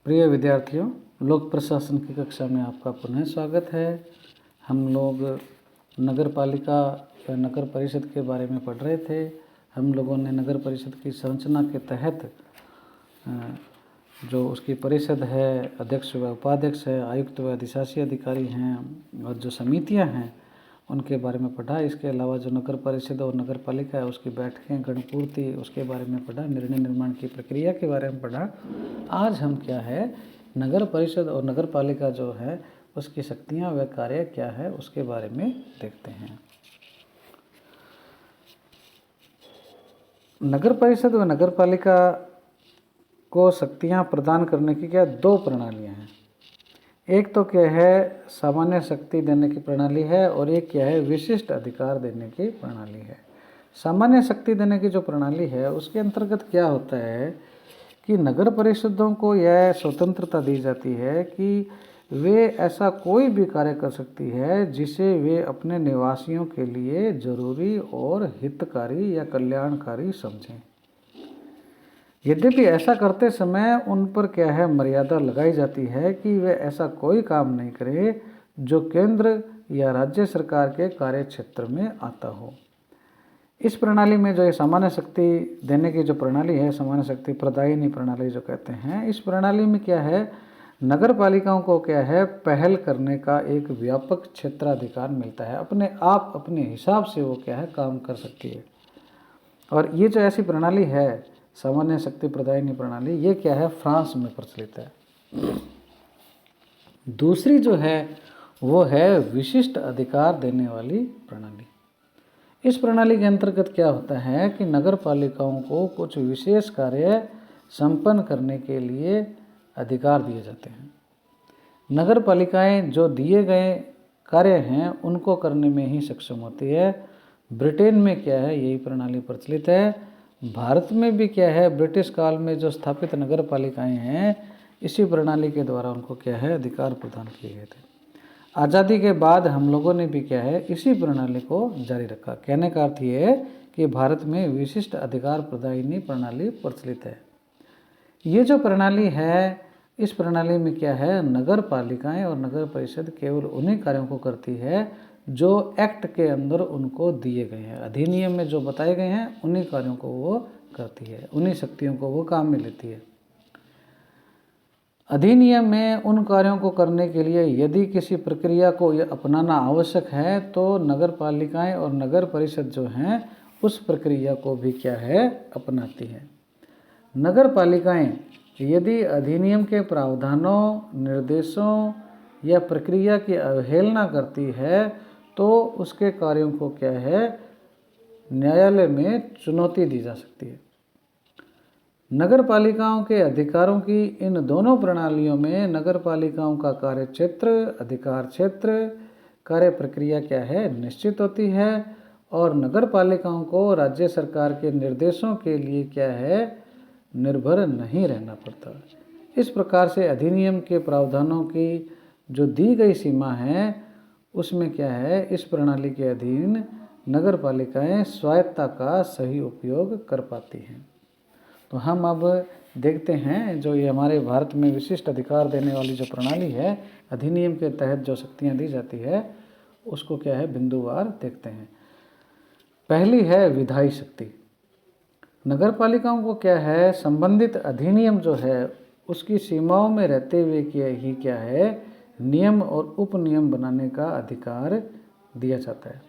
प्रिय विद्यार्थियों, लोक प्रशासन की कक्षा में आपका पुनः स्वागत है। हम लोग नगर पालिका या नगर परिषद के बारे में पढ़ रहे थे। हम लोगों ने नगर परिषद की संरचना के तहत जो उसकी परिषद है, अध्यक्ष व उपाध्यक्ष है, आयुक्त व अधिशासी अधिकारी हैं और जो समितियां हैं उनके बारे में पढ़ा। इसके अलावा जो नगर परिषद और नगर पालिका है उसकी बैठकें, गणपूर्ति, उसके बारे में पढ़ा। निर्णय निर्माण की प्रक्रिया के बारे में पढ़ा। आज हम क्या है, नगर परिषद और नगर पालिका जो है उसकी शक्तियां व कार्य क्या है उसके बारे में देखते हैं। नगर परिषद व नगर पालिका को शक्तियां प्रदान करने की क्या दो प्रणालियां हैं। एक तो क्या है सामान्य शक्ति देने की प्रणाली है और एक क्या है विशिष्ट अधिकार देने की प्रणाली है। सामान्य शक्ति देने की जो प्रणाली है उसके अंतर्गत क्या होता है कि नगर परिषदों को यह स्वतंत्रता दी जाती है कि वे ऐसा कोई भी कार्य कर सकती है जिसे वे अपने निवासियों के लिए जरूरी और हितकारी या कल्याणकारी समझें। यद्यपि ऐसा करते समय उन पर क्या है मर्यादा लगाई जाती है कि वे ऐसा कोई काम नहीं करें जो केंद्र या राज्य सरकार के कार्य क्षेत्र में आता हो। इस प्रणाली में जो ये सामान्य शक्ति देने की जो प्रणाली है, सामान्य शक्ति प्रदायिनी प्रणाली जो कहते हैं, इस प्रणाली में क्या है नगर पालिकाओं को क्या है पहल करने का एक व्यापक क्षेत्राधिकार मिलता है। अपने आप अपने हिसाब से वो क्या है काम कर सकती है। और ये जो ऐसी प्रणाली है सामान्य शक्ति प्रदायिनी प्रणाली, ये क्या है फ्रांस में प्रचलित है। दूसरी जो है वो है विशिष्ट अधिकार देने वाली प्रणाली। इस प्रणाली के अंतर्गत क्या होता है कि नगर पालिकाओं को कुछ विशेष कार्य संपन्न करने के लिए अधिकार दिए जाते हैं। नगर पालिकाएं जो दिए गए कार्य हैं उनको करने में ही सक्षम होती है। ब्रिटेन में क्या है यही प्रणाली प्रचलित है। भारत में भी क्या है ब्रिटिश काल में जो स्थापित नगर पालिकाएं हैं इसी प्रणाली के द्वारा उनको क्या है अधिकार प्रदान किए गए थे। आज़ादी के बाद हम लोगों ने भी क्या है इसी प्रणाली को जारी रखा। कहने का अर्थ ये है कि भारत में विशिष्ट अधिकार प्रदायिनी प्रणाली प्रचलित है। ये जो प्रणाली है इस प्रणाली में क्या है नगर पालिकाएं और नगर परिषद केवल उन्हीं कार्यों को करती है जो एक्ट के अंदर उनको दिए गए हैं, अधिनियम में जो बताए गए हैं उन्हीं कार्यों को वो करती है, उन्हीं शक्तियों को वो काम में लेती है। अधिनियम में उन कार्यों को करने के लिए यदि किसी प्रक्रिया को अपनाना आवश्यक है तो नगर पालिकाएं और नगर परिषद जो हैं उस प्रक्रिया को भी क्या है अपनाती हैं। नगर पालिकाएं यदि अधिनियम के प्रावधानों, निर्देशों या प्रक्रिया की अवहेलना करती है तो उसके कार्यों को क्या है न्यायालय में चुनौती दी जा सकती है। नगर पालिकाओं के अधिकारों की इन दोनों प्रणालियों में नगर पालिकाओं का कार्य क्षेत्र, अधिकार क्षेत्र, कार्य प्रक्रिया क्या है निश्चित होती है और नगर पालिकाओं को राज्य सरकार के निर्देशों के लिए क्या है निर्भर नहीं रहना पड़ता। इस प्रकार से अधिनियम के प्रावधानों की जो दी गई सीमा है उसमें क्या है इस प्रणाली के अधीन नगर पालिकाएं स्वायत्तता का सही उपयोग कर पाती हैं। तो हम अब देखते हैं जो ये हमारे भारत में विशिष्ट अधिकार देने वाली जो प्रणाली है, अधिनियम के तहत जो शक्तियां दी जाती है उसको क्या है बिंदुवार देखते हैं। पहली है विधायी शक्ति। नगर पालिकाओं को क्या है संबंधित अधिनियम जो है उसकी सीमाओं में रहते हुए क्या है नियम और उपनियम बनाने का अधिकार दिया जाता है।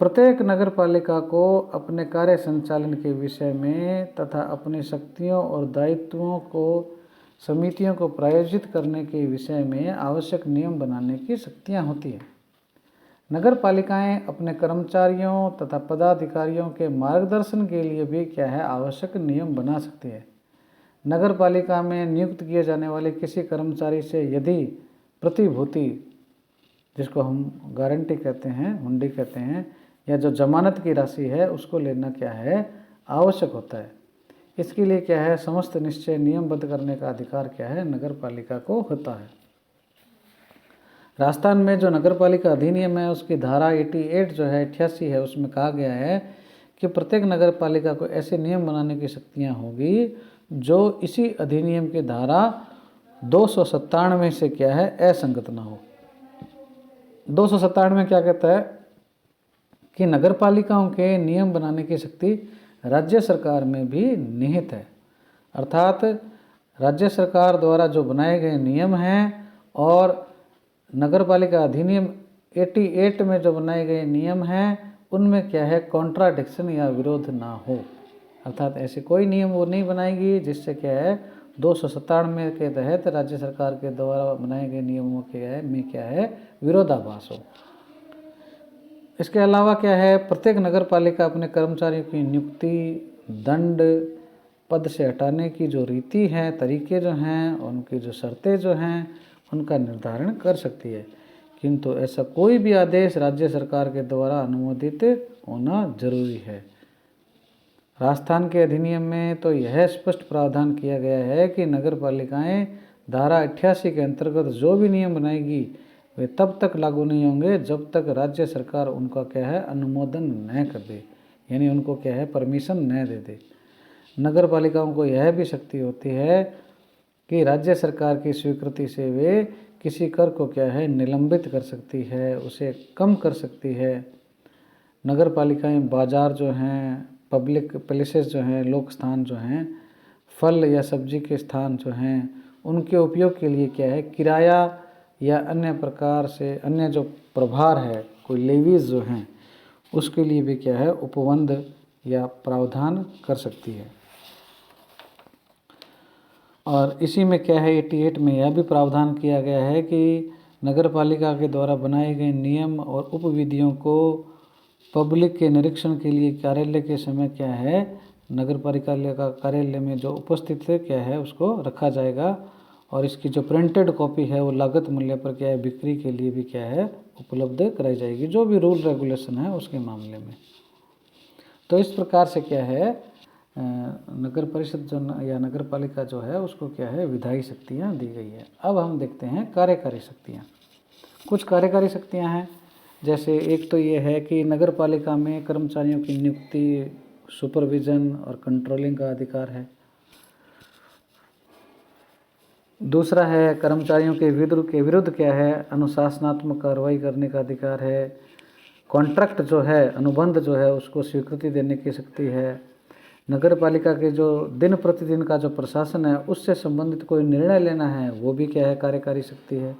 प्रत्येक नगर पालिका को अपने कार्य संचालन के विषय में तथा अपनी शक्तियों और दायित्वों को समितियों को प्रायोजित करने के विषय में आवश्यक नियम बनाने की शक्तियां होती हैं। नगर पालिकाएं अपने कर्मचारियों तथा पदाधिकारियों के मार्गदर्शन के लिए भी क्या है आवश्यक नियम बना सकती है। नगर पालिका में नियुक्त किए जाने वाले किसी कर्मचारी से यदि प्रतिभूति, जिसको हम गारंटी कहते हैं, हुंडी कहते हैं, या जो जमानत की राशि है उसको लेना क्या है आवश्यक होता है। इसके लिए क्या है समस्त निश्चय नियमबद्ध करने का अधिकार क्या है नगर पालिका को होता है। राजस्थान में जो नगर पालिका अधिनियम है उसकी धारा 88 जो है 88 है उसमें कहा गया है कि प्रत्येक नगर पालिका को ऐसे नियम बनाने की शक्तियाँ होगी जो इसी अधिनियम की धारा 297 से क्या है असंगत ना हो। 297 में क्या कहता है कि नगर पालिकाओं के नियम बनाने की शक्ति राज्य सरकार में भी निहित है। अर्थात राज्य सरकार द्वारा जो बनाए गए नियम हैं और नगर पालिका अधिनियम 88 में जो बनाए गए नियम हैं उनमें क्या है कॉन्ट्राडिक्शन या विरोध ना हो। अर्थात ऐसे कोई नियम वो नहीं बनाएगी जिससे क्या है 297 के तहत राज्य सरकार के द्वारा बनाए गए नियमों के में क्या है विरोधाभास हो। इसके अलावा क्या है प्रत्येक नगर पालिका अपने कर्मचारियों की नियुक्ति, दंड, पद से हटाने की जो रीति है, तरीके जो हैं, उनकी जो शर्तें जो हैं उनका निर्धारण कर सकती है, किंतु ऐसा कोई भी आदेश राज्य सरकार के द्वारा अनुमोदित होना जरूरी है। राजस्थान के अधिनियम में तो यह स्पष्ट प्रावधान किया गया है कि नगर पालिकाएँ धारा 88 के अंतर्गत जो भी नियम बनाएगी वे तब तक लागू नहीं होंगे जब तक राज्य सरकार उनका क्या है अनुमोदन न कर दे, यानी उनको क्या है परमिशन न दे दे। नगर पालिकाओं को यह भी शक्ति होती है कि राज्य सरकार की स्वीकृति से वे किसी कर को क्या है निलंबित कर सकती है, उसे कम कर सकती है। नगर पालिकाएँ बाजार जो हैं, पब्लिक प्लेसेस जो हैं, लोक स्थान जो हैं, फल या सब्जी के स्थान जो हैं, उनके उपयोग के लिए क्या है किराया या अन्य प्रकार से अन्य जो प्रभार है कोई लेवीज जो हैं उसके लिए भी क्या है उपबंध या प्रावधान कर सकती है। और इसी में क्या है 88 में यह भी प्रावधान किया गया है कि नगर पालिका के द्वारा बनाए गए नियम और उपविधियों को पब्लिक के निरीक्षण के लिए कार्यालय के समय क्या है नगर पालिका का कार्यालय में जो उपस्थित क्या है उसको रखा जाएगा और इसकी जो प्रिंटेड कॉपी है वो लागत मूल्य पर क्या है बिक्री के लिए भी क्या है उपलब्ध कराई जाएगी, जो भी रूल रेगुलेशन है उसके मामले में। तो इस प्रकार से क्या है नगर परिषद जो या नगर पालिका जो है उसको क्या है विधायी शक्तियाँ दी गई है। अब हम देखते हैं कार्यकारी शक्तियाँ। कुछ कार्यकारी शक्तियाँ हैं, जैसे एक तो ये है कि नगर पालिका में कर्मचारियों की नियुक्ति, सुपरविज़न और कंट्रोलिंग का अधिकार है। दूसरा है कर्मचारियों के विरुद्ध क्या है अनुशासनात्मक कार्रवाई करने का अधिकार है। कॉन्ट्रैक्ट जो है अनुबंध जो है उसको स्वीकृति देने की शक्ति है। नगर पालिका के जो दिन प्रतिदिन का जो प्रशासन है उससे संबंधित कोई निर्णय लेना है वो भी क्या है कार्यकारी शक्ति है।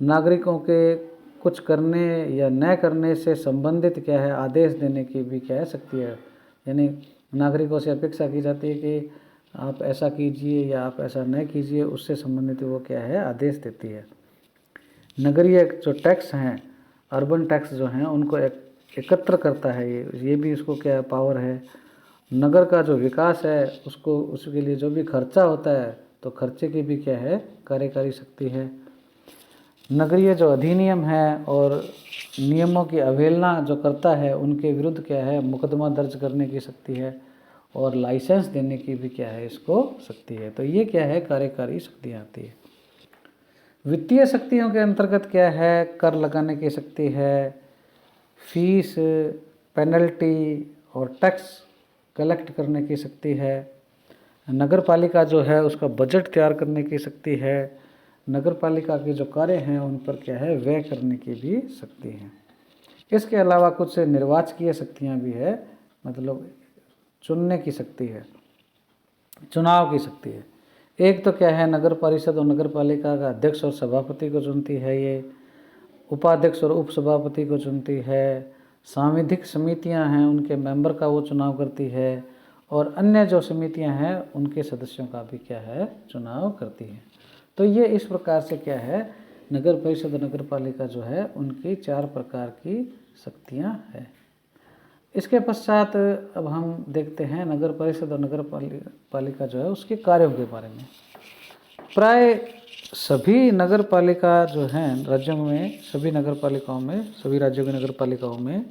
नागरिकों के कुछ करने या न करने से संबंधित क्या है आदेश देने की भी क्या है शक्ति है, यानी नागरिकों से अपेक्षा की जाती है कि आप ऐसा कीजिए या आप ऐसा न कीजिए, उससे संबंधित वो क्या है आदेश देती है। नगरीय जो टैक्स हैं, अर्बन टैक्स जो हैं उनको एकत्र करता है, ये भी इसको क्या है पावर है। नगर का जो विकास है उसको उसके लिए जो भी खर्चा होता है तो खर्चे की भी क्या है कार्यकारी शक्ति है। नगरीय जो अधिनियम है और नियमों की अवहेलना जो करता है उनके विरुद्ध क्या है मुकदमा दर्ज करने की शक्ति है और लाइसेंस देने की भी क्या है इसको शक्ति है। तो ये क्या है कार्यकारी शक्तियाँ आती है। वित्तीय शक्तियों के अंतर्गत क्या है कर लगाने की शक्ति है, फीस, पेनल्टी और टैक्स कलेक्ट करने की शक्ति है। नगर पालिका जो है उसका बजट तैयार करने की शक्ति है। नगर पालिका के जो कार्य हैं उन पर क्या है व्यय करने की भी शक्ति है। इसके अलावा कुछ निर्वाचकीय शक्तियाँ भी है, मतलब चुनने की शक्ति है, चुनाव की शक्ति है। एक तो क्या है नगर परिषद और नगर पालिका का अध्यक्ष और सभापति को चुनती है, ये उपाध्यक्ष और उप सभापति को चुनती है। सांविधिक समितियां हैं उनके मेंबर का वो चुनाव करती है और अन्य जो समितियां हैं उनके सदस्यों का भी क्या है चुनाव करती है। तो ये इस प्रकार से क्या है नगर परिषद और नगर पालिका जो है उनकी 4 प्रकार की शक्तियां हैं। इसके पश्चात अब हम देखते हैं नगर परिषद और नगर पालिका जो है उसके कार्यों के बारे में। प्राय सभी नगर पालिका जो हैं राज्यों में, सभी नगर पालिकाओं में, सभी राज्यों की नगर पालिकाओं में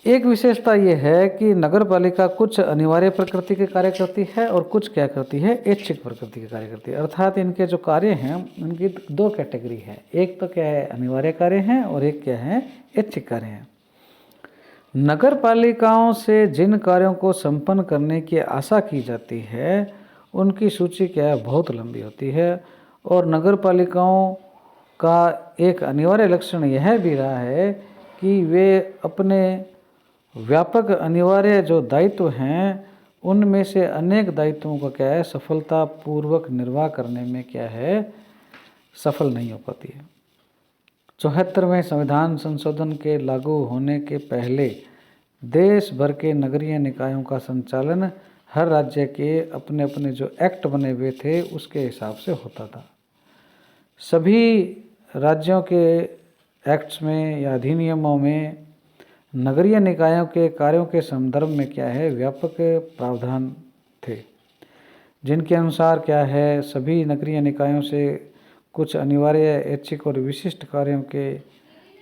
एक विशेषता ये है कि नगर पालिका कुछ अनिवार्य प्रकृति के कार्य करती है और कुछ क्या करती है ऐच्छिक प्रकृति के कार्य करती है। अर्थात इनके जो कार्य हैं उनकी 2 कैटेगरी है, एक तो क्या है अनिवार्य कार्य हैं और एक क्या है ऐच्छिक कार्य हैं। नगर पालिकाओं से जिन कार्यों को संपन्न करने की आशा की जाती है उनकी सूची क्या है, बहुत लंबी होती है। और नगर पालिकाओं का एक अनिवार्य लक्षण यह भी रहा है कि वे अपने व्यापक अनिवार्य जो दायित्व हैं उनमें से अनेक दायित्वों का क्या है, सफलतापूर्वक निर्वाह करने में क्या है, सफल नहीं हो पाती है। 74वें संविधान संशोधन के लागू होने के पहले देश भर के नगरीय निकायों का संचालन हर राज्य के अपने अपने जो एक्ट बने हुए थे उसके हिसाब से होता था। सभी राज्यों के एक्ट्स में या अधिनियमों में नगरीय निकायों के कार्यों के संदर्भ में क्या है, व्यापक प्रावधान थे, जिनके अनुसार क्या है, सभी नगरीय निकायों से कुछ अनिवार्य, ऐच्छिक और विशिष्ट कार्यों के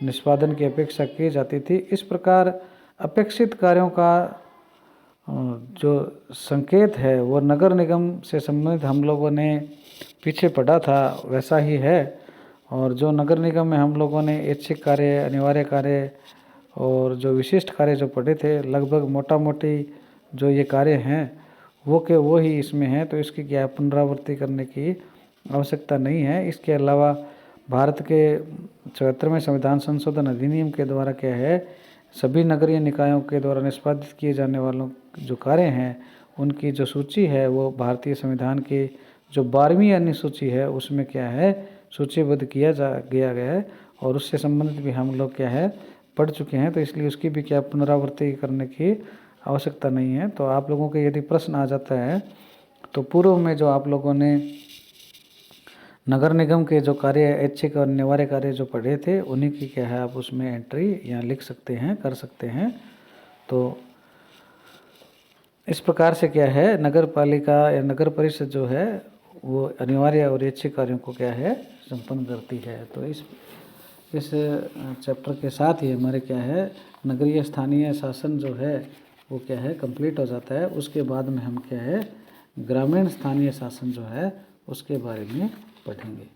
निष्पादन की अपेक्षा की जाती थी। इस प्रकार अपेक्षित कार्यों का जो संकेत है वो नगर निगम से संबंधित हम लोगों ने पीछे पढ़ा था वैसा ही है। और जो नगर निगम में हम लोगों ने ऐच्छिक कार्य, अनिवार्य कार्य और जो विशिष्ट कार्य जो पढ़े थे, लगभग मोटा मोटी जो ये कार्य हैं वो ही इसमें हैं, तो इसकी क्या पुनरावृत्ति करने की आवश्यकता नहीं है। इसके अलावा भारत के 74वें संविधान संशोधन अधिनियम के द्वारा क्या है, सभी नगरीय निकायों के द्वारा निष्पादित किए जाने वालों जो कार्य हैं उनकी जो सूची है वो भारतीय संविधान की जो 12वीं अनुसूची है उसमें क्या है, सूचीबद्ध किया गया है और उससे संबंधित भी हम लोग क्या है पढ़ चुके हैं, तो इसलिए उसकी भी क्या पुनरावृत्ति करने की आवश्यकता नहीं है। तो आप लोगों के यदि प्रश्न आ जाता है तो पूर्व में जो आप लोगों ने नगर निगम के जो कार्य, ऐच्छिक और अनिवार्य कार्य जो पढ़े थे उन्हीं की क्या है आप उसमें एंट्री यहाँ लिख सकते हैं, कर सकते हैं। तो इस प्रकार से क्या है, नगर पालिका या नगर परिषद जो है वो अनिवार्य और ऐच्छिक कार्यों को क्या है संपन्न करती है। तो इस चैप्टर के साथ ही हमारे क्या है नगरीय स्थानीय शासन जो है वो क्या है कंप्लीट हो जाता है। उसके बाद में हम क्या है ग्रामीण स्थानीय शासन जो है उसके बारे में पढ़ेंगे।